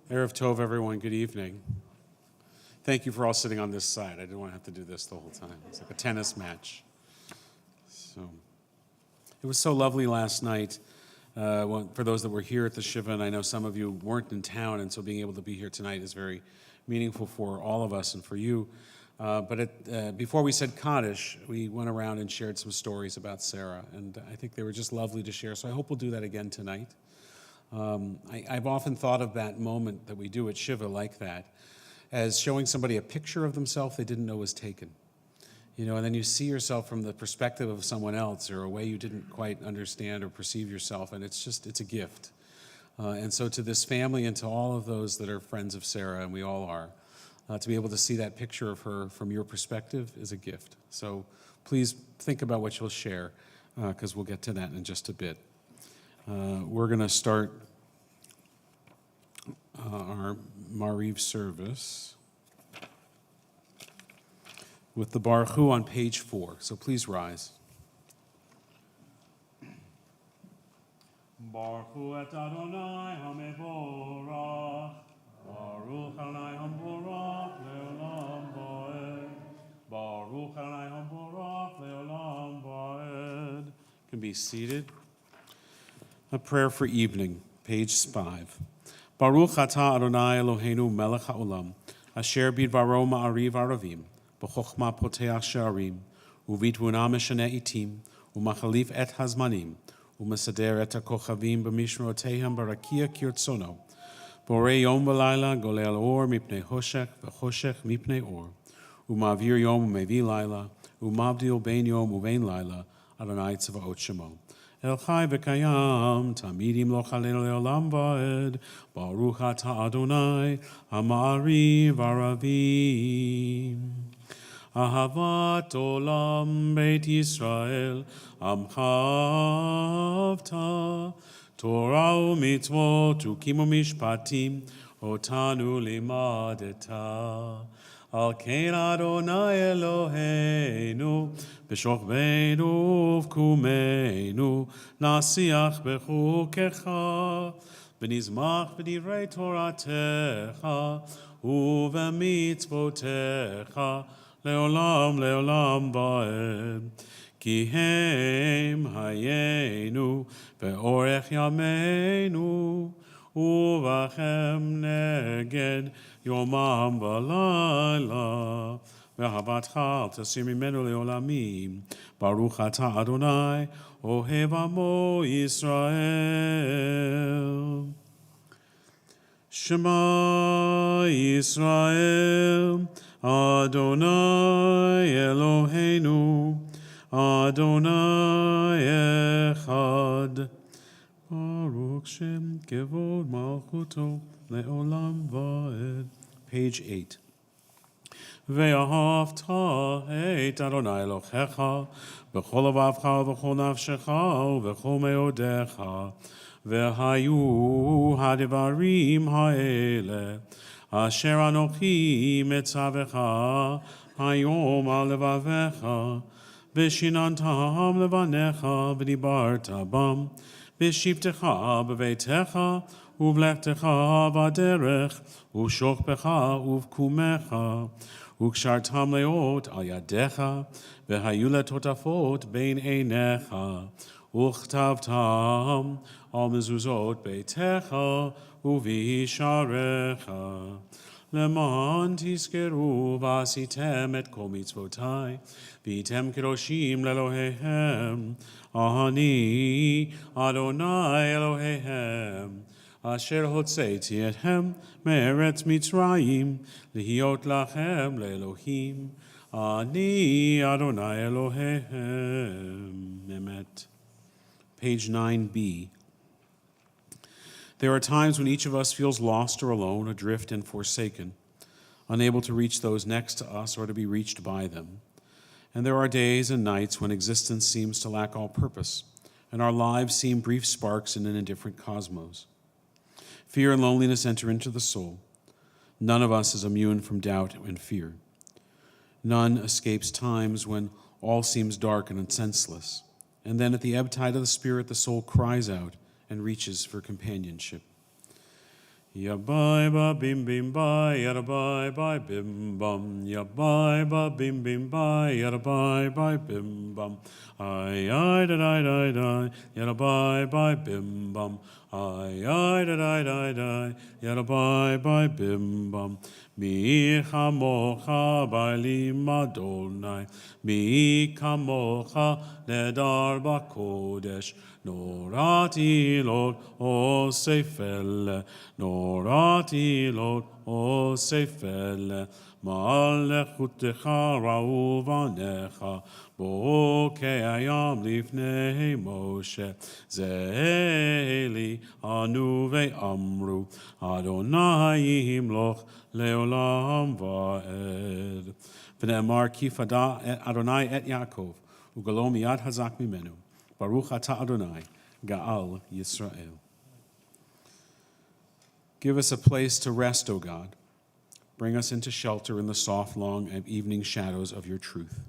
Erev Tov, everyone. Good evening. Thank you for all sitting on this side. I didn't want to have to do this the whole time. It's like a tennis match. So it was so lovely last night. For those that were here at the Shiva, and I know some of you weren't in town, and so being able to be here tonight is very meaningful for all of us and for you. But before we said Kaddish, we went around and shared some stories about Sara, and I think they were just lovely to share, so I hope we'll do that again tonight. I've often thought of that moment that we do at Shiva like that as showing somebody a picture of themselves they didn't know was taken. You know, and then you see yourself from the perspective of someone else or a way you didn't quite understand or perceive yourself, and it's a gift. And so to this family and to all of those that are friends of Sara, and we all are, to be able to see that picture of her from your perspective is a gift. So please think about what you'll share, because we'll get to that in just a bit. We're going to start our Maariv service with the Baruch Hu on page 4. So please rise. Baruch Hu et Adonai HaMevorach, Baruch Adonai HaMevorach le'olam va'ed, Baruch Adonai HaMevorach le'olam va'ed. You can be seated. A prayer for evening, page 5. Baruch atah Adonai Eloheinu melech ha'olam, asher bidvaro ma'ariv aravim, b'chochma poteach she'arim, uvitvuna meshane itim, umachalif et hazmanim, umesader et hakochavim b'mishrotehem barakia kirtzono, borei yom v'layla golel or mipnei hoshech v'choshech mipnei or, umavir yom umevi layla, umavdil bein yom uvein layla, Adonai tzavaot shemo. El Chai v'kayam, tamidim lo chalel le'olam va'ed, Baruch atah Adonai, Ha'ma'ariv aravim. Ahavat olam Beit Yisrael, Amcha avta, Torah u'mitzvot u'kim u'mishpatim, otanu limadeta. Al kein Adonai Eloheinu, b'shokbeinu v'kumeinu, nasiach b'chukecha, v'nizmach b'divrei Toratecha, u'v'mitzvotecha, le'olam le'olam va'ed. Ki hem hayenu, ve'orech yameinu, uvachem neged yomam v'layla, ve'ahavatcha al tasir mimenu le'olamim. Baruch atah Adonai, ohev amo Yisrael. Shema Yisrael, Adonai Eloheinu, Adonai echad. Baruch Shem Kevod Malchuto Le'olam Va'ed. Page 8. Ve'ahavta et Adonai Elohecha b'chol levavcha v'chol nafshecha v'chol meodecha ve'hayu hadivarim ha'ele asher anochi metzavecha hayom al levavecha v'shinantam levanecha v'dibarta bam v'shivtecha b'veitecha uvlechtecha v'aderech u'shokpecha uv'kumecha u'kshartam leot al yadecha v'hayu letotafot bein einecha u'chtavtam al mezuzot beitecha u'visharecha למען תזכרו ועשיתם את כל מצוותיי, והייתם קדושים לאלוהיהם, אני אדוני אלוהיהם, אשר הוצאתי אתכם מארץ מצרים, להיות לכם לאלוהים, אני אדוני אלוהיהם. אמת. Page 9b. There are times when each of us feels lost or alone, adrift and forsaken, unable to reach those next to us or to be reached by them. And there are days and nights when existence seems to lack all purpose, and our lives seem brief sparks in an indifferent cosmos. Fear and loneliness enter into the soul. None of us is immune from doubt and fear. None escapes times when all seems dark and senseless. And then at the ebb tide of the spirit, the soul cries out and reaches for companionship. Ya bye ba bim bim bye, ya bye bye bim bum. Ya bye ba bim bim bye, ya bye bye bim bum. Ay da da da, ya bye bye bim bum. Ay da da, ya bye bye bim bum. Mi chamocha ba'lim Adonai, mi kamocha nedar b'kodesh. Norati Lord, o seifele, Norati Lord, o seifele, Ma'alechutecha ra'u vanecha, Bo'okei hayam lifnei Moshe, Ze'eli anu ve'amru, Adonai yimloch le'olam va'ed. V'ne'emar ki fada Adonai et Yaakov, u'galo miyad hazak mimenu, Baruch atah Adonai, Ga'al Yisrael. Give us a place to rest, O God. Bring us into shelter in the soft, long evening shadows of your truth.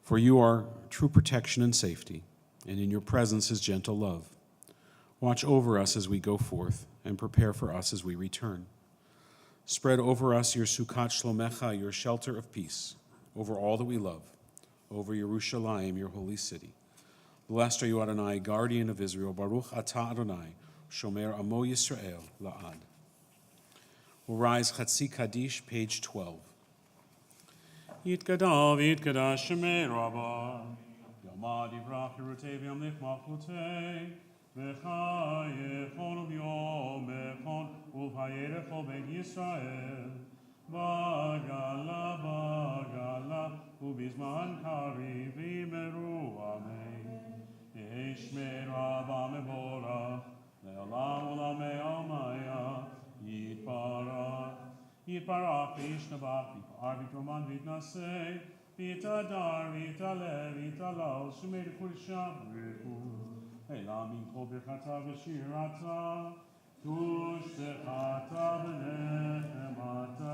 For you are true protection and safety, and in your presence is gentle love. Watch over us as we go forth, and prepare for us as we return. Spread over us your Sukkot Shlomecha, your shelter of peace, over all that we love, over Yerushalayim, your holy city. Blessed are you, Adonai, guardian of Israel. Baruch atah Adonai, shomer amo Yisrael la'ad. We'll rise Chatzi Kaddish, page 12. Yitkadav, yitkadash shemei rabba, yamad yivrach yerutev yamlich malchutei, v'cha yechon v'yom bechon, uv'hayerecho ben Yisrael, bagala, bagala, ubizman kari v'imeru amen. Ishmer Rabba Mevorach, Le'olam Olamei Almaya, Yitbarach, Yitbarach, V'yishnabach, V'yipar V'yitoman V'yitnaseh, V'yitadar, V'yitaleh, V'yitalal, Shemei D'Kursha B'rechu, Elam Yinko B'chata V'shirata, Tushechata V'nechemata,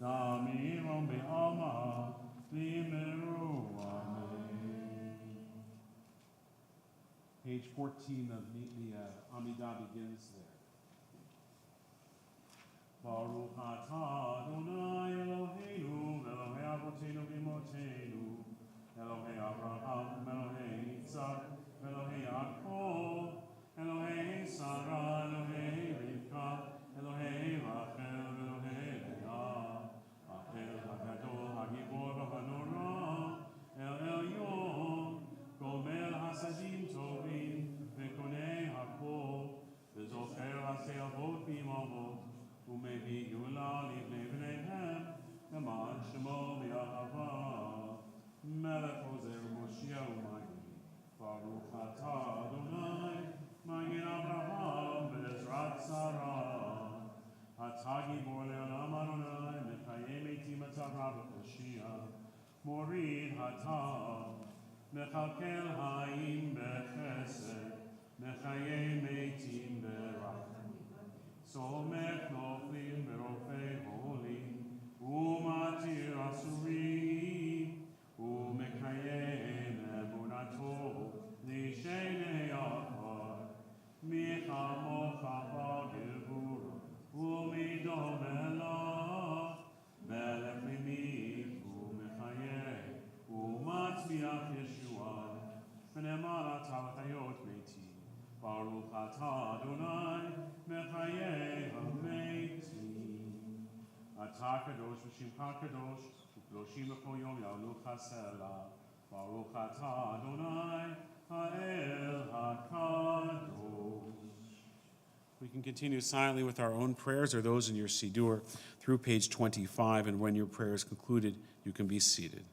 Damirom B'alma, V'yimeru Amen. Page 14 of the Amidah begins there. Baruch atah Adonai Eloheinu, Elohei Avotenu v'Imotenu, Elohei Abraham, Elohei Yitzhak, Elohei Yaakov, Elohei Sara, Elohei Rivka, Elohei Rachel, Elohei Leah, Rachel HaGadol, HaGibor HaNorah, El Elyon, Gomel Hasadim Tovim, Vekonei Hakol, V'zocher HaSe'avot B'imavot, U'mevi Yula Livnei V'neihem, Eman Shemo V'Yahava, Melech Ozer Moshiach U'mayim, Baruch atah Adonai, Magen Avraham V'ezrat Sara, Atah Gibor Le'olam Adonai, Mechayei Meitim Atah V'Hoshia, Morid Hatah, Mechalkel Haim Bechesed, Mechayei Meitim Berachim, Somech Noflim Berofei Holim, Umatir Asurim, Umekayei Emunato, Lishenei Achar, Michamocha B'Gevura, Umidom Elah, Melech Limit, Umechayei, Umatzmiach Yeshua, V'nemar atah Chayot Meitim, Baruch atah Adonai, Mechayei HaMeitim. Atah Kadosh V'Shimcha Kadosh, U'Kdoshim L'Kol Yom Ya'alucha Selah, Baruch atah Adonai, Ha'el HaKadosh. We can continue silently with our own prayers or those in your siddur through page 25, and when your prayer is concluded, you can be seated.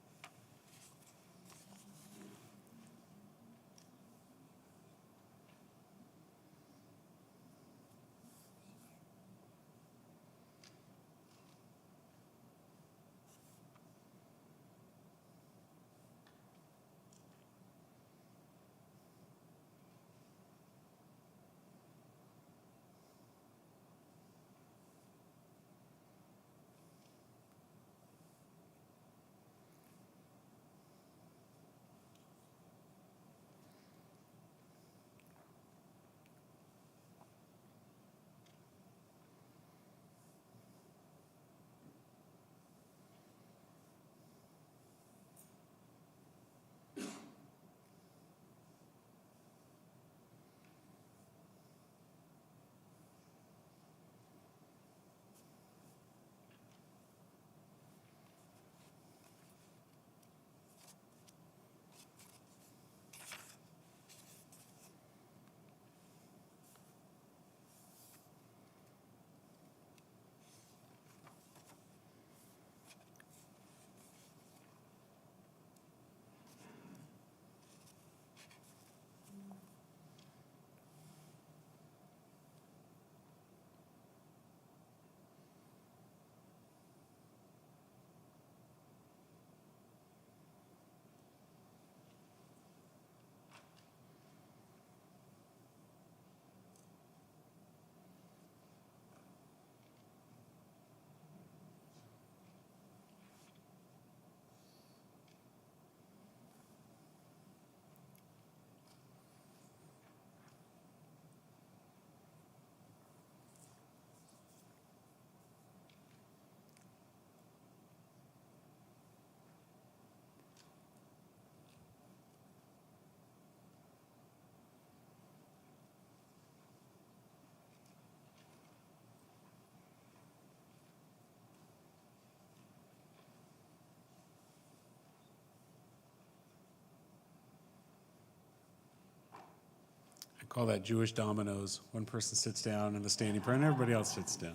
Call that Jewish dominoes. One person sits down in the standing prayer and everybody else sits down.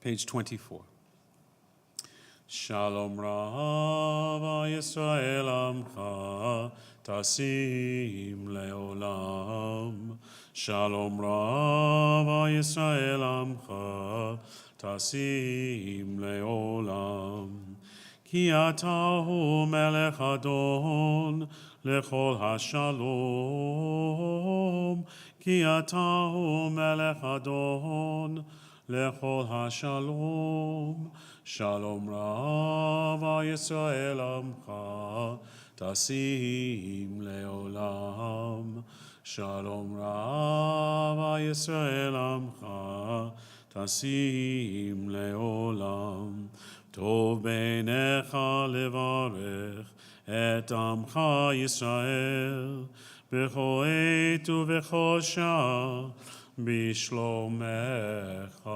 Page 24. Shalom Rav Yisrael Amcha Tasim Leolam. Shalom Rav Yisrael Amcha Tasim Leolam. Ki atahu melech adon lechol hashalom. Ki atahu melech adon lechol hashalom. Shalom Rav Yisrael Amcha Tasim Leolam. Shalom Rav Yisrael Amcha Tasim Leolam. Tov beinecha levarech et Amcha Yisrael b'chol עת ובכל שעה בשלומך.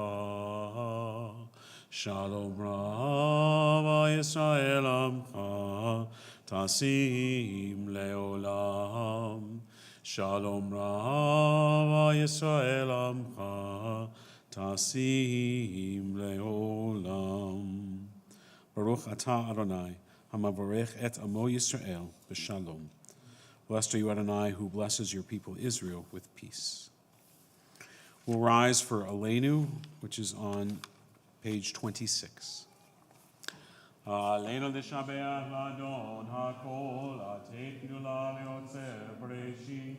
Shalom Rav Yisrael Amcha Tasim Leolam. Shalom Rav Yisrael Amcha Tasim Leolam. Baruch atah Adonai hamavarech et amo Yisrael b'shalom. Blessed are you, Adonai, who blesses your people Israel with peace. We'll rise for Aleinu, which is on page 26. Aleinu l'shabeach l'adon hakol ateit gdula leotzer bereshit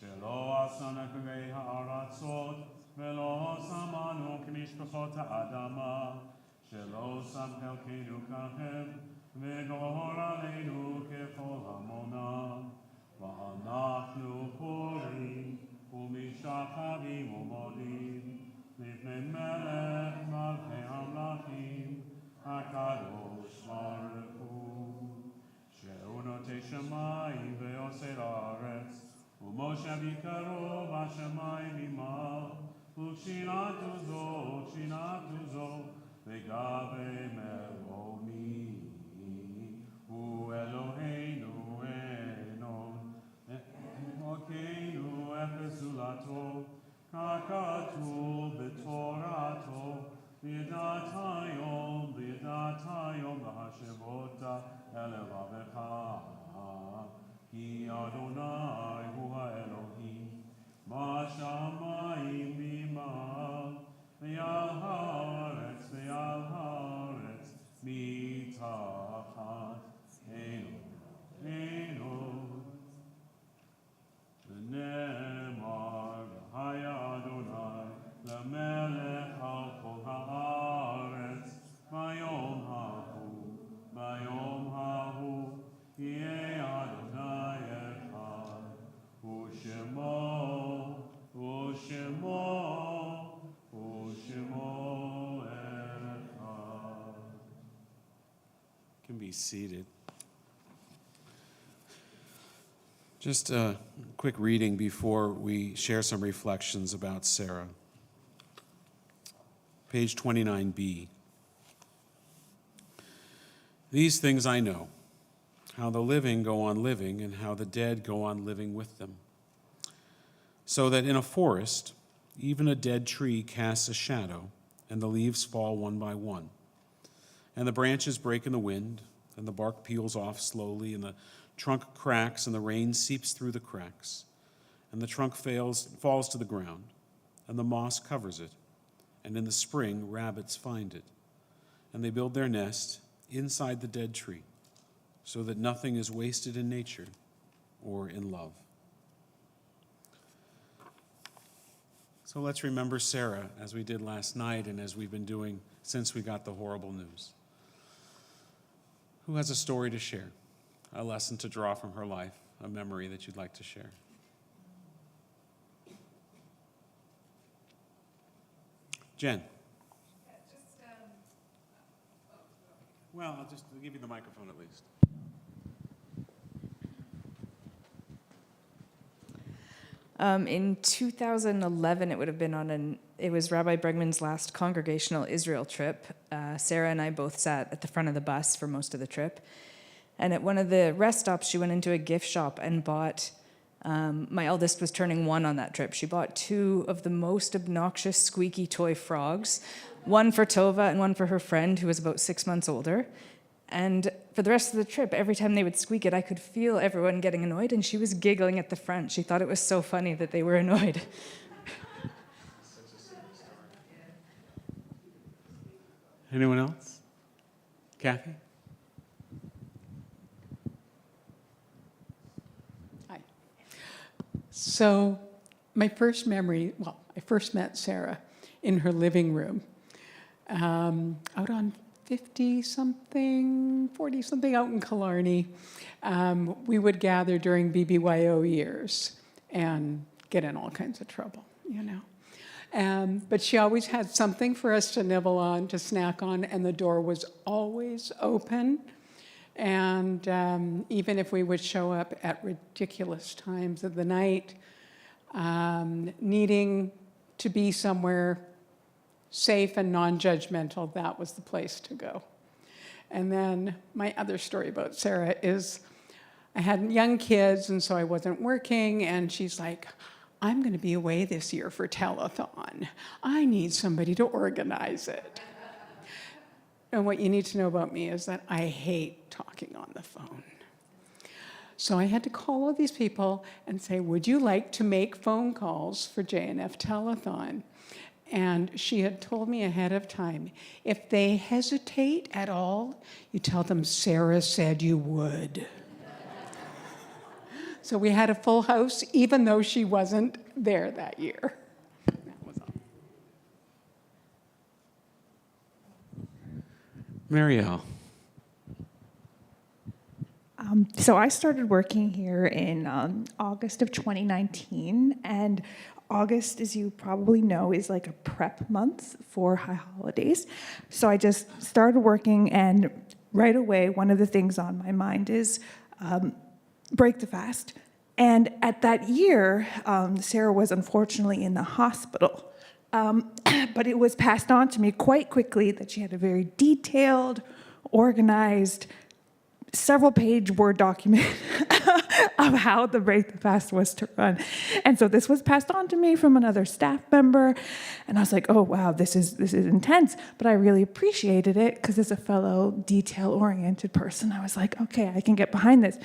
shelo asana k'gei ha'aratzot velo samanu k'mishpachot ha'adama shelo sam chelkeinu kachem v'gor aleinu kechol hamonam v'anachnu chorim u'mishachavim u'modim לפני מלך מלכי המלכים הקדוש ברוך הוא שהוא נוטה שמיים ועושה לארץ ומושב יקרו בשמיים עמך ושינתו זו לגבי מרומי הוא אלוהינו אינו אלוקינו אפס זולתו ככתוב בתורתו וידעת היום להשבות אל לבבך כי אדוני הוא האלוהים בשמיים ממעל ועל הארץ מתחת אינו ונאמר היה אדוני למלך על כל הארץ ביום ההוא יהיה אדוני אחד ושמו אחד. Can be seated. Just a quick reading before we share some reflections about Sara. Page 29b. These things I know, how the living go on living and how the dead go on living with them. So that in a forest, even a dead tree casts a shadow, and the leaves fall one by one. And the branches break in the wind, and the bark peels off slowly, and the trunk cracks, and the rain seeps through the cracks, and the trunk falls to the ground, and the moss covers it, and in the spring rabbits find it, and they build their nest inside the dead tree, so that nothing is wasted in nature or in love. So let's remember Sara, as we did last night and as we've been doing since we got the horrible news. Who has a story to share? A lesson to draw from her life, a memory that you'd like to share? Jen. Well, I'll give you the microphone at least. In 2011, it would have been it was Rabbi Bregman's last congregational Israel trip. Sara and I both sat at the front of the bus for most of the trip. And at one of the rest stops, she went into a gift shop and bought My eldest was turning 1 on that trip. She bought 2 of the most obnoxious squeaky toy frogs, one for Tova and one for her friend who was about 6 months older. And for the rest of the trip, every time they would squeak it, I could feel everyone getting annoyed, and she was giggling at the front. She thought it was so funny that they were annoyed. Anyone else? Kathy? Hi. So my first memory, well, I first met Sara in her living room out on 50-something, 40-something out in Killarney. We would gather during BBYO years and get in all kinds of trouble, you know. But she always had something for us to nibble on, to snack on, and the door was always open. And even if we would show up at ridiculous times of the night, needing to be somewhere safe and non-judgmental, that was the place to go. And then my other story about Sara is I had young kids, and so I wasn't working, and she's like, I'm going to be away this year for telethon. I need somebody to organize it. And what you need to know about me is that I hate talking on the phone. So I had to call all these people and say, would you like to make phone calls for JNF Telethon? And she had told me ahead of time, if they hesitate at all, you tell them Sara said you would. So we had a full house, even though she wasn't there that year. That was all. Marielle. So I started working here in August of 2019, and August, as you probably know, is like a prep month for high holidays. So I just started working, and right away, one of the things on my mind is break the fast. And at that year, Sara was unfortunately in the hospital. But it was passed on to me quite quickly that she had a very detailed, organized, several-page Word document of how the break the fast was to run. And so this was passed on to me from another staff member, and I was like, oh, wow, this is intense. But I really appreciated it, because as a fellow detail-oriented person, I was like, okay, I can get behind this.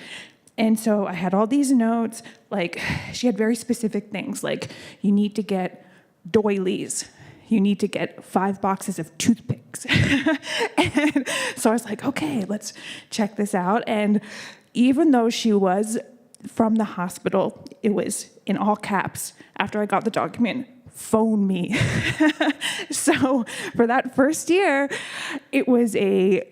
And so I had all these notes, like she had very specific things, like you need to get doilies. You need to get 5 boxes of toothpicks. And so I was like, okay, let's check this out. And even though she was from the hospital, it was in all caps after I got the document, phone me. So for that first year, it was a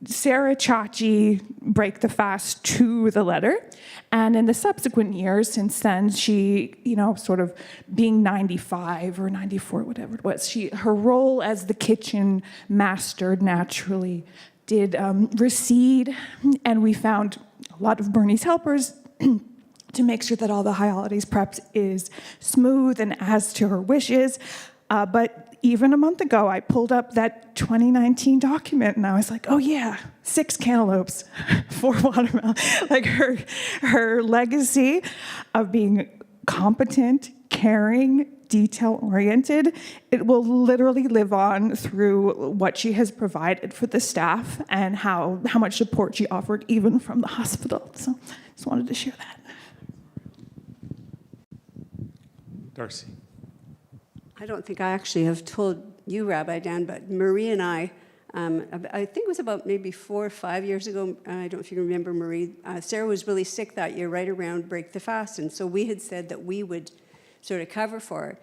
Sara Ciacci break the fast to the letter. And in the subsequent years since then, she, sort of being 95 or 94, whatever it was, her role as the kitchen master naturally did recede. And we found a lot of Bernie's helpers to make sure that all the high holidays preps is smooth and as to her wishes. But even a month ago, I pulled up that 2019 document, and I was like, oh yeah, 6 cantaloupes, 4 watermelon. Like her legacy of being competent, caring, detail-oriented, it will literally live on through what she has provided for the staff and how much support she offered even from the hospital. So just wanted to share that. Darcy. I don't think I actually have told you, Rabbi Dan, but Marie and I think it was about maybe 4 or 5 years ago, I don't know if you remember, Marie, Sara was really sick that year, right around Break the Fast, and so we had said that we would sort of cover for her.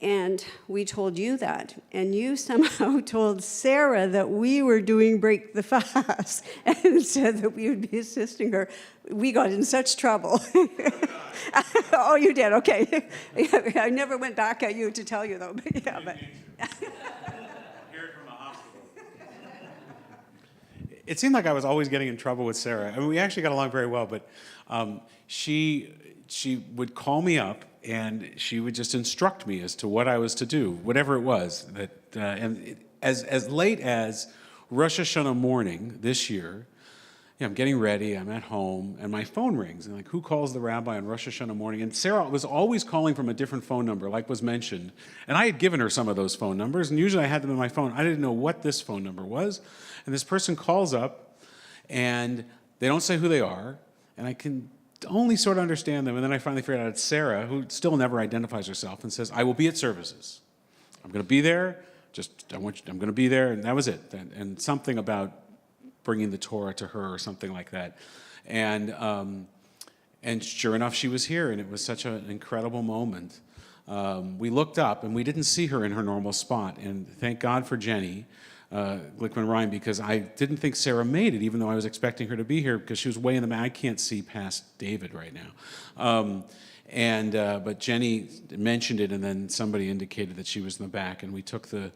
And we told you that, and you somehow told Sara that we were doing Break the Fast and said that we would be assisting her. We got in such trouble. Oh, you did? Okay. I never went back at you to tell you, though. But yeah, but. It seemed like I was always getting in trouble with Sara. I mean, we actually got along very well, but she would call me up, and she would just instruct me as to what I was to do, whatever it was. As late as Rosh Hashanah morning this year, I'm getting ready, I'm at home, and my phone rings. And like, who calls the rabbi on Rosh Hashanah morning? And Sarah was always calling from a different phone number, like was mentioned. And I had given her some of those phone numbers, and usually I had them in my phone. I didn't know what this phone number was. And this person calls up, and they don't say who they are, and I can only sort of understand them. And then I finally figured out it's Sarah, who still never identifies herself, and says, I will be at services. I'm going to be there. I'm going to be there. And that was it. And something about bringing the Torah to her or something like that. And sure enough, she was here, and it was such an incredible moment. We looked up, and we didn't see her in her normal spot. And thank God for Jenny Glickman-Ryan, because I didn't think Sarah made it, even though I was expecting her to be here, because she was way in the back. I can't see past David right now. But Jenny mentioned it, and then somebody indicated that she was in the back, and we took the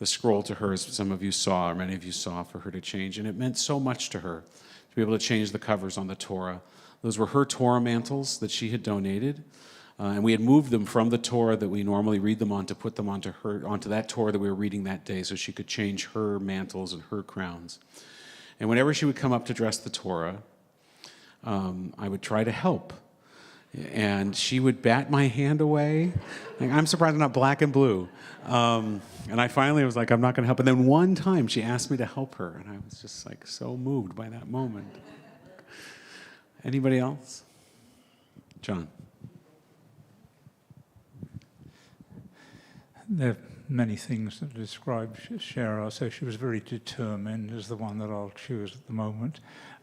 scroll to her, as some of you saw, or many of you saw, for her to change. And it meant so much to her to be able to change the covers on the Torah. Those were her Torah mantles that she had donated. And we had moved them from the Torah that we normally read them on to put them onto that Torah that we were reading that day, so she could change her mantles and her crowns. And whenever she would come up to dress the Torah, I would try to help. And she would bat my hand away. Like, I'm surprised I'm not black and blue. And I finally was like, I'm not going to help. And then one time she asked me to help her, and I was just like so moved by that moment. Anybody else? John. There are many things that describe Sara. So she was very determined, is the one that I'll choose at the moment.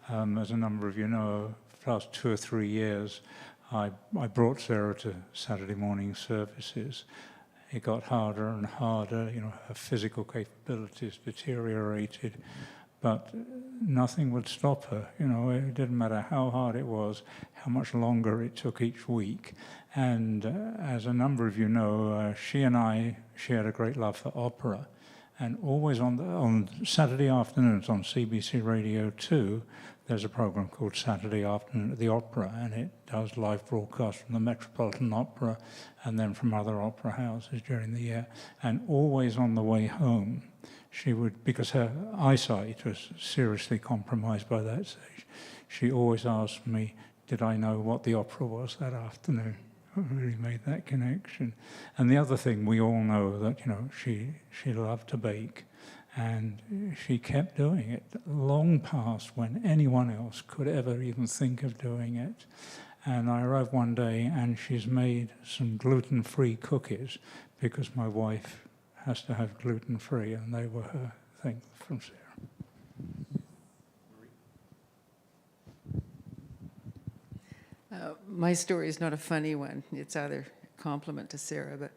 As a number of you know, for the last 2 or 3 years, I brought Sara to Saturday morning services. It got harder and harder, her physical capabilities deteriorated, but nothing would stop her. It didn't matter how hard it was, how much longer it took each week. And as a number of you know, she and I shared a great love for opera. And always on Saturday afternoons on CBC Radio 2, there's a program called Saturday Afternoon at the Opera, and it does live broadcasts from the Metropolitan Opera and then from other opera houses during the year. And always on the way home, she would, because her eyesight was seriously compromised by that stage, she always asked me, did I know what the opera was that afternoon? I really made that connection. And the other thing, we all know that, she loved to bake. And she kept doing it long past when anyone else could ever even think of doing it. And I arrived one day and she's made some gluten-free cookies because my wife has to have gluten-free, and they were her thing from Sara. My story is not a funny one. It's either a compliment to Sara, but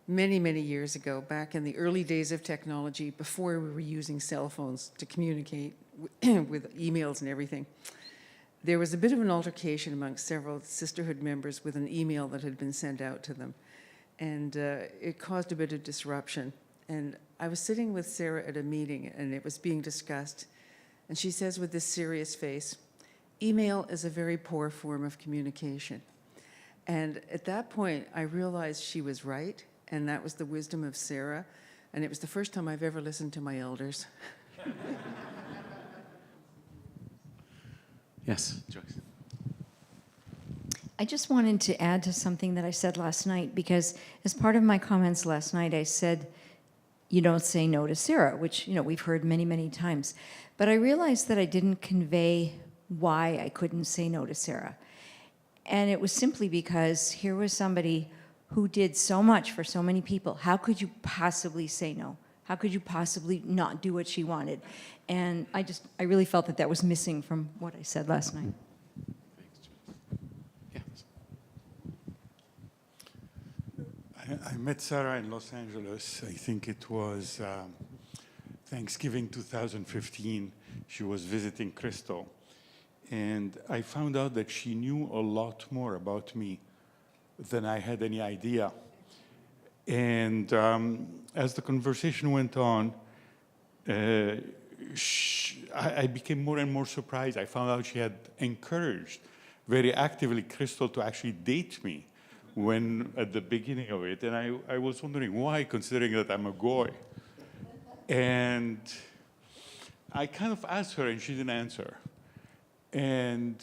many, many years ago, back in the early days of technology, before we were using cell phones to communicate with emails and everything, there was a bit of an altercation amongst several sisterhood members with an email that had been sent out to them. And it caused a bit of disruption. And I was sitting with Sara at a meeting, and it was being discussed. And she says with this serious face, email is a very poor form of communication. And at that point, I realized she was right. And that was the wisdom of Sara. And it was the first time I've ever listened to my elders. Yes, Joyce. I just wanted to add to something that I said last night, because as part of my comments last night, I said, you don't say no to Sara, which, we've heard many, many times. But I realized that I didn't convey why I couldn't say no to Sara. And it was simply because here was somebody who did so much for so many people. How could you possibly say no? How could you possibly not do what she wanted? And I really felt that was missing from what I said last night. I met Sara in Los Angeles. I think it was Thanksgiving 2015. She was visiting Crystal. And I found out that she knew a lot more about me than I had any idea. And as the conversation went on, I became more and more surprised. I found out she had encouraged very actively Crystal to actually date me at the beginning of it. And I was wondering why, considering that I'm a goy. And I kind of asked her, and she didn't answer. And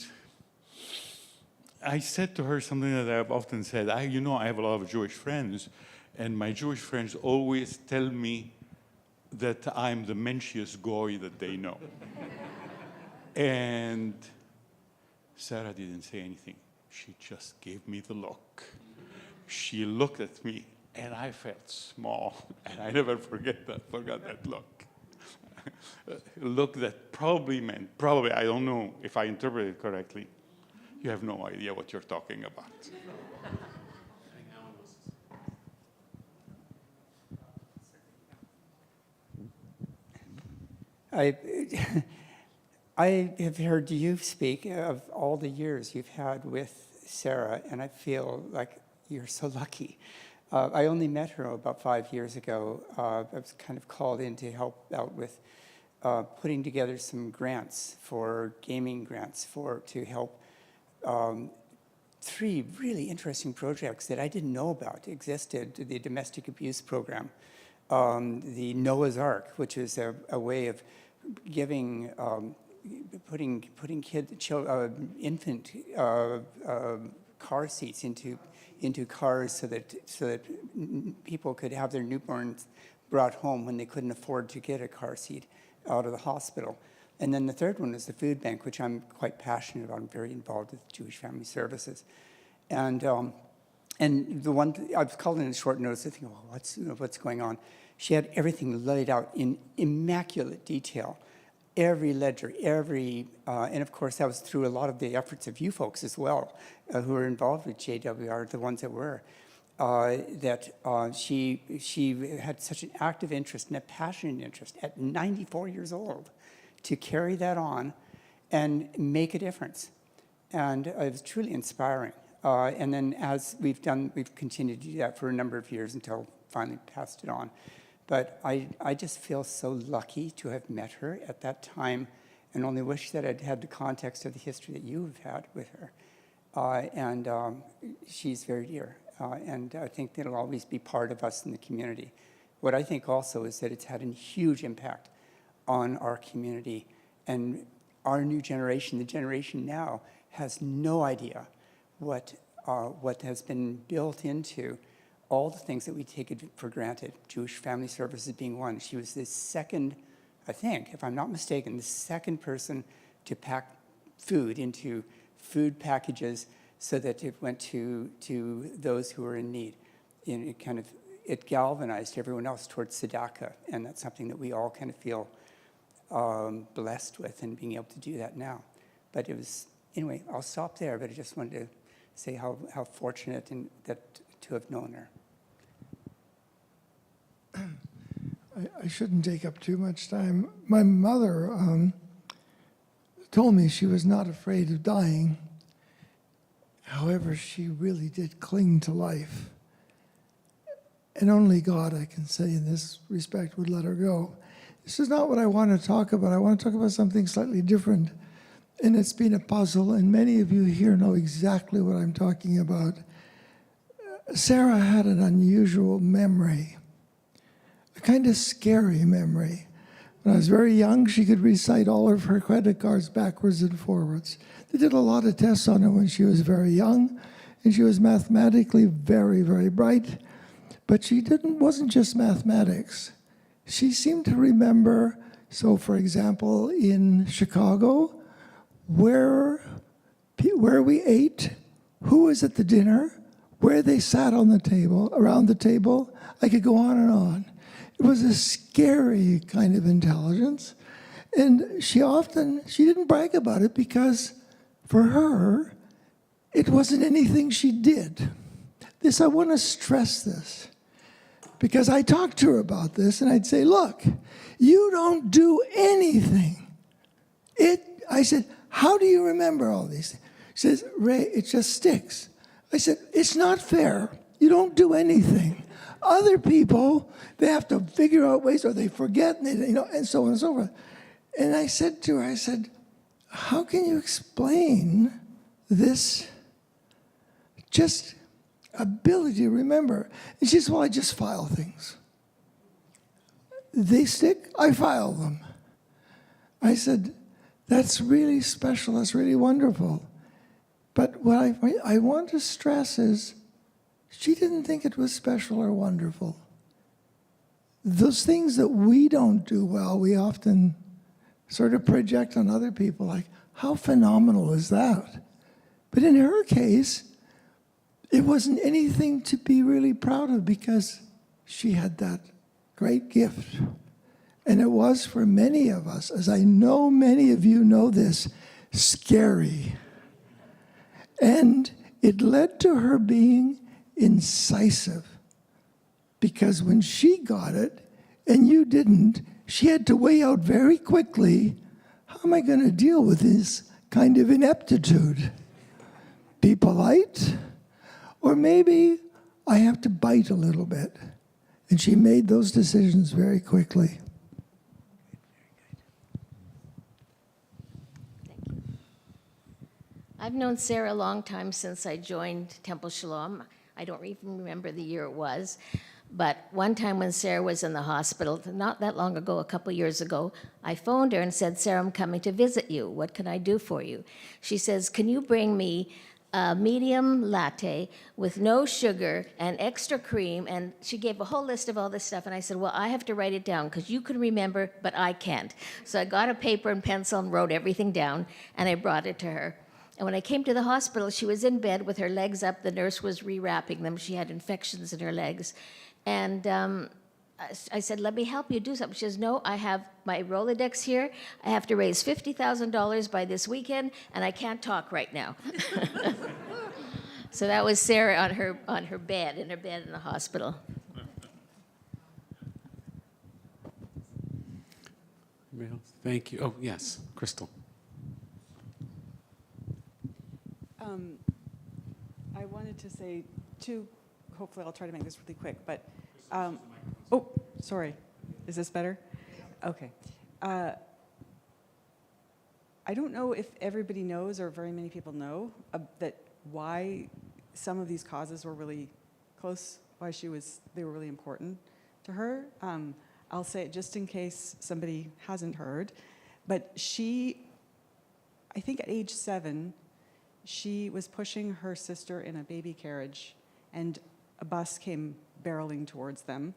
I said to her something that I've often said. I have a lot of Jewish friends, and my Jewish friends always tell me that I'm the menschiest goy that they know. And Sara didn't say anything. She just gave me the look. She looked at me, and I felt small, and I never forgot that look. Look that probably meant, I don't know if I interpreted it correctly, you have no idea what you're talking about. I have heard you speak of all the years you've had with Sara, and I feel like you're so lucky. I only met her about 5 years ago. I was kind of called in to help out with putting together some grants for gaming grants to help 3 really interesting projects that I didn't know about existed. The domestic abuse program, the Noah's Ark, which is a way of giving, putting infant car seats into cars so that people could have their newborns brought home when they couldn't afford to get a car seat out of the hospital. And then the third one is the food bank, which I'm quite passionate about. I'm very involved with Jewish Family Services. And the one, I was called in a short notice, I think, what's going on? She had everything laid out in immaculate detail. Every ledger, and of course that was through a lot of the efforts of you folks as well, who were involved with JWR, the ones that were, she had such an active interest and a passionate interest at 94 years old to carry that on and make a difference. And it was truly inspiring. And then as we've continued to do that for a number of years until finally passed it on. But I just feel so lucky to have met her at that time and only wish that I'd had the context of the history that you have had with her. And she's very dear. And I think that it'll always be part of us in the community. What I think also is that it's had a huge impact on our community. And our new generation, the generation now, has no idea what has been built into all the things that we take for granted, Jewish Family Services being one. She was the second, I think, if I'm not mistaken, the second person to pack food into food packages so that it went to those who were in need. And it galvanized everyone else towards tzedakah, and that's something that we all kind of feel blessed with and being able to do that now. But it was, anyway, I'll stop there, but I just wanted to say how fortunate to have known her. I shouldn't take up too much time. My mother told me she was not afraid of dying. However, she really did cling to life. And only God, I can say in this respect, would let her go. This is not what I want to talk about. I want to talk about something slightly different. And it's been a puzzle, and many of you here know exactly what I'm talking about. Sara had an unusual memory, a kind of scary memory. When I was very young, she could recite all of her credit cards backwards and forwards. They did a lot of tests on her when she was very young, and she was mathematically very, very bright. But she wasn't just mathematics. She seemed to remember, so for example, in Chicago, where we ate, who was at the dinner, where they sat on the table, around the table. I could go on and on. It was a scary kind of intelligence. And she didn't brag about it because for her, it wasn't anything she did. I want to stress this because I talked to her about this and I'd say, look, you don't do anything. I said, how do you remember all these things? She says, Ray, it just sticks. I said, it's not fair. You don't do anything. Other people, they have to figure out ways, or they forget, and so on and so forth. And I said to her, how can you explain this just ability to remember? And she said, well, I just file things. They stick, I file them. I said, That's really special. That's really wonderful. But what I want to stress is she didn't think it was special or wonderful. Those things that we don't do well, we often sort of project on other people, like, how phenomenal is that? But in her case, it wasn't anything to be really proud of because she had that great gift. And it was for many of us, as I know many of you know this, scary. And it led to her being incisive. Because when she got it and you didn't, she had to weigh out very quickly, how am I going to deal with this kind of ineptitude? Be polite? Or maybe I have to bite a little bit. And she made those decisions very quickly. I've known Sara a long time, since I joined Temple Sholom. I don't even remember the year it was. But one time when Sara was in the hospital, not that long ago, a couple years ago, I phoned her and said, Sara, I'm coming to visit you. What can I do for you? She says, can you bring me a medium latte with no sugar and extra cream? And she gave a whole list of all this stuff. And I said, well, I have to write it down because you can remember, but I can't. So I got a paper and pencil and wrote everything down, and I brought it to her. And when I came to the hospital, she was in bed with her legs up. The nurse was rewrapping them. She had infections in her legs. And I said, let me help you do something. She says, no, I have my Rolodex here. I have to raise $50,000 by this weekend, and I can't talk right now. So that was Sara on her bed, in the hospital. Anybody else? Thank you. Oh, yes, Crystal. I wanted to say two, hopefully I'll try to make this really quick, but, sorry, is this better? Okay. I don't know if everybody knows, or very many people know, that why some of these causes were really close, why they were really important to her. I'll say it just in case somebody hasn't heard, but I think at age 7, she was pushing her sister in a baby carriage, and a bus came barreling towards them,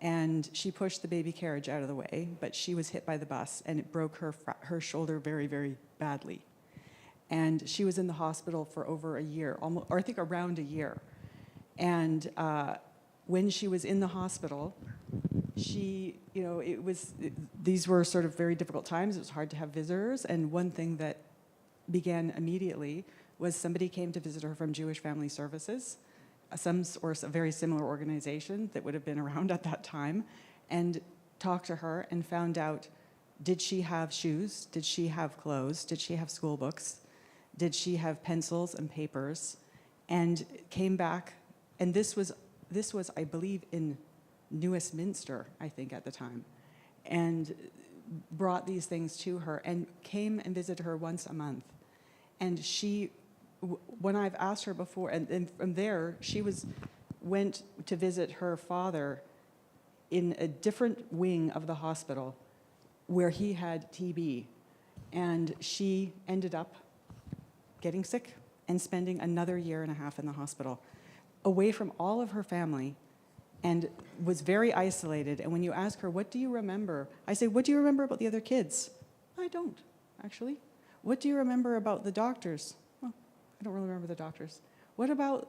and she pushed the baby carriage out of the way, but she was hit by the bus, and it broke her shoulder very, very badly. And she was in the hospital for over a year, or I think around a year. And when she was in the hospital, these were sort of very difficult times. It was hard to have visitors, and one thing that began immediately was somebody came to visit her from Jewish Family Services, a very similar organization that would have been around at that time, and talked to her and found out, did she have shoes? Did she have clothes? Did she have school books? Did she have pencils and papers? And came back, and this was, I believe, in Westminster, I think, at the time, and brought these things to her and came and visited her once a month. And when I've asked her before, and from there, she went to visit her father in a different wing of the hospital where he had TB. And she ended up getting sick and spending another 1.5 years in the hospital, away from all of her family, and was very isolated. And when you ask her, what do you remember? I say, what do you remember about the other kids? I don't, actually. What do you remember about the doctors? Well, I don't really remember the doctors. What about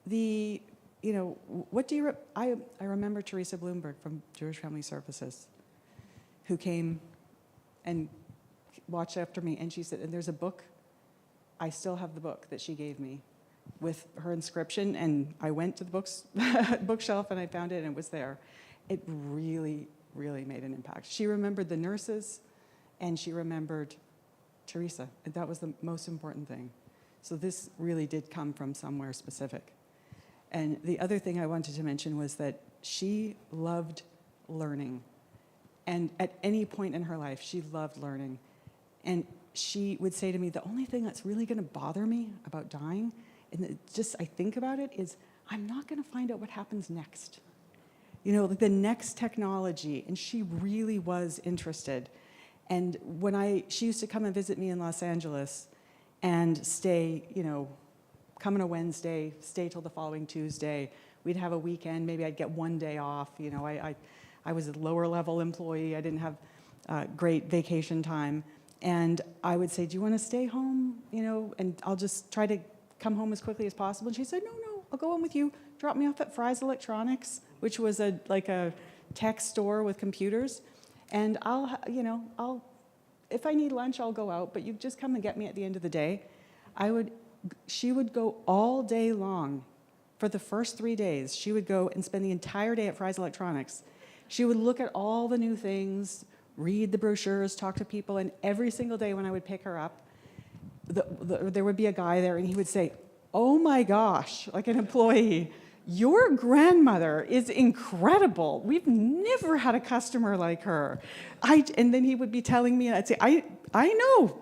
what do you, I remember Teresa Bloomberg from Jewish Family Services, who came and watched after me, and she said, and there's a book, I still have the book that she gave me with her inscription, and I went to the bookshelf and I found it, and it was there. It really, really made an impact. She remembered the nurses, and she remembered Teresa, and that was the most important thing. So this really did come from somewhere specific. And the other thing I wanted to mention was that she loved learning. And at any point in her life, she loved learning. And she would say to me, the only thing that's really going to bother me about dying, and I think about it, is I'm not going to find out what happens next. Like the next technology. And she really was interested. And she used to come and visit me in Los Angeles and stay, come on a Wednesday, stay till the following Tuesday. We'd have a weekend, maybe I'd get one day off. I was a lower level employee. I didn't have great vacation time. And I would say, do you want to stay home? And I'll just try to come home as quickly as possible. And she said, no, I'll go home with you. Drop me off at Fry's Electronics, which was a tech store with computers. And if I need lunch, I'll go out, but you just come and get me at the end of the day. She would go all day long. For the first 3 days, she would go and spend the entire day at Fry's Electronics. She would look at all the new things, read the brochures, talk to people, and every single day when I would pick her up, there would be a guy there, and he would say, oh my gosh, like an employee, your grandmother is incredible. We've never had a customer like her. And then he would be telling me, and I'd say, I know.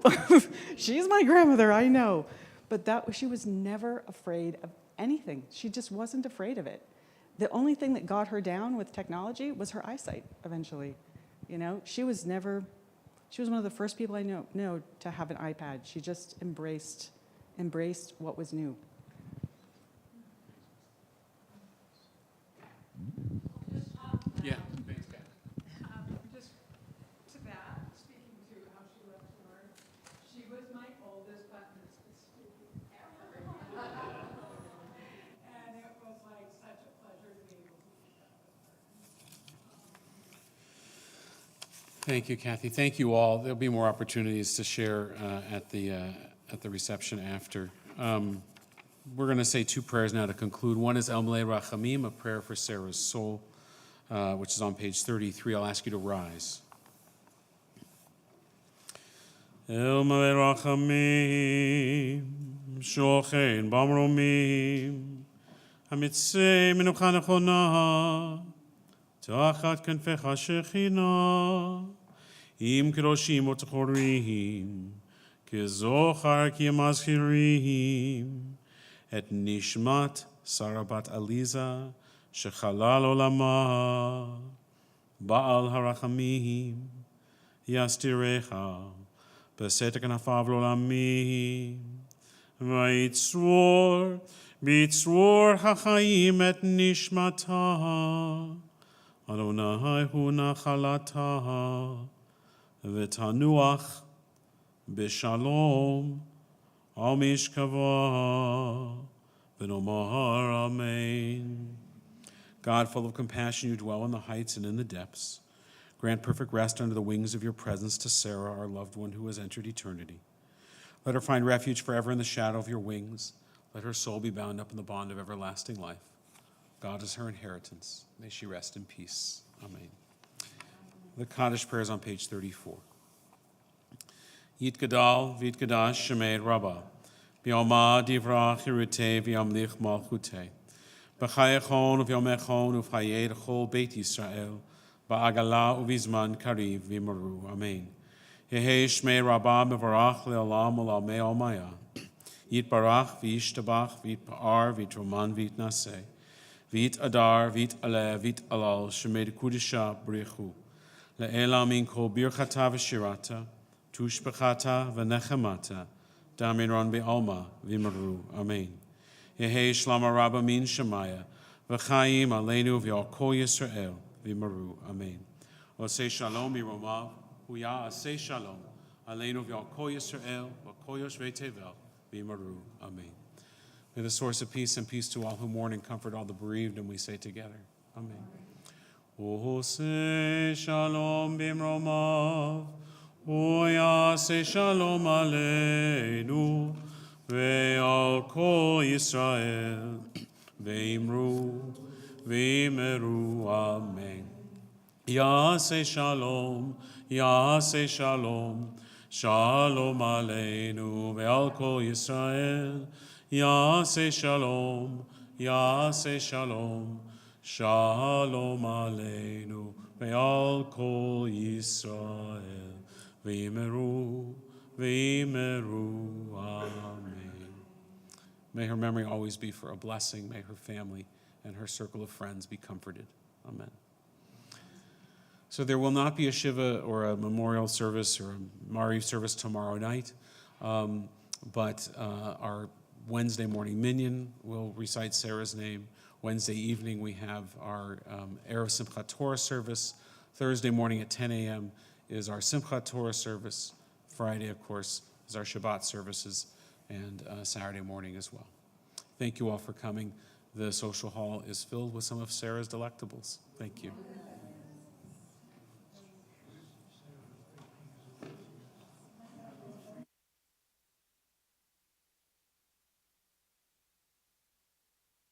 She's my grandmother, I know. But she was never afraid of anything. She just wasn't afraid of it. The only thing that got her down with technology was her eyesight eventually. She was one of the first people I know to have an iPad. She just embraced what was new. Yeah, thanks, Kat. Just to that, speaking to how she left work, she was my oldest button student ever. And it was like such a pleasure to be able to do that with her. Thank you, Kathy. Thank you all. There'll be more opportunities to share at the reception after. We're going to say two prayers now to conclude. One is El Melei Rachamim, a prayer for Sarah's soul, which is on page 33. I'll ask you to rise. El Melei Rachamim, Shochein Bamromim, Hamitzei Menucha Nechona, Tachat Kanfecha Shechina, Im Kedoshim Otchorim, Kezochar Kiamazchirim, Et Nishmat Sara Bat Aliza, Shechalal Olama, Baal Harachamim, Yastirecha, Besetek Nafav Lolamim, Vaitzor, Bitzor Hachaim Et Nishmata, Adonai Hu Nachalata, V'tanuach, B'shalom, Al Mishkava, V'nomar Amen. God, full of compassion, you dwell in the heights and in the depths. Grant perfect rest under the wings of your presence to Sarah, our loved one who has entered eternity. Let her find refuge forever in the shadow of your wings. Let her soul be bound up in the bond of everlasting life. God is her inheritance. May she rest in peace. Amen. The Kaddish prayer is on page 34. Yitgadal v'yitgadash shemei Rabbah, v'yomad yivrach yirutei v'yamlich malchutei, b'chayechon v'yomechon u'fhayei l'chol Beit Yisrael, ba'agala u'vizman kariv v'yimaru. Amen. Yehei shmei Rabbah mevarach le'olam u'lamei olmaya, yitbarach v'yishtabach v'yitpa'ar v'yitroman v'yitnaseh, v'yit adar v'yit aleh v'yit alal shemei d'kudisha b'richu, le'ela min kol birchata v'shirata, Tushbechata v'nechemata, Damiron be'alma v'yimaru. Amen. Yehei shlama rabba min shemaya, v'chaim aleinu v'yal kol Yisrael v'yimaru. Amen. Osei shalom miromav, huya asei shalom, aleinu v'yal kol Yisrael, v'kol yoshvei tevel v'yimaru. Amen. May the source of peace and peace to all who mourn and comfort all the bereaved, and we say together, Amen. Osei shalom b'imromav, Oyase shalom aleinu ve'al kol Yisrael ve'imru ve'imeru. Amen. Yase shalom, shalom aleinu ve'al kol Yisrael. Yase shalom, shalom aleinu ve'al kol Yisrael. V'yimeru, amen. May her memory always be for a blessing. May her family and her circle of friends be comforted. Amen. So there will not be a Shiva or a memorial service or a Maariv service tomorrow night, but our Wednesday morning minyan will recite Sarah's name. Wednesday evening we have our Erev Simchat Torah service. Thursday morning at 10 a.m. is our Simchat Torah service. Friday, of course, is our Shabbat services, and Saturday morning as well. Thank you all for coming. The social hall is filled with some of Sarah's delectables. Thank you.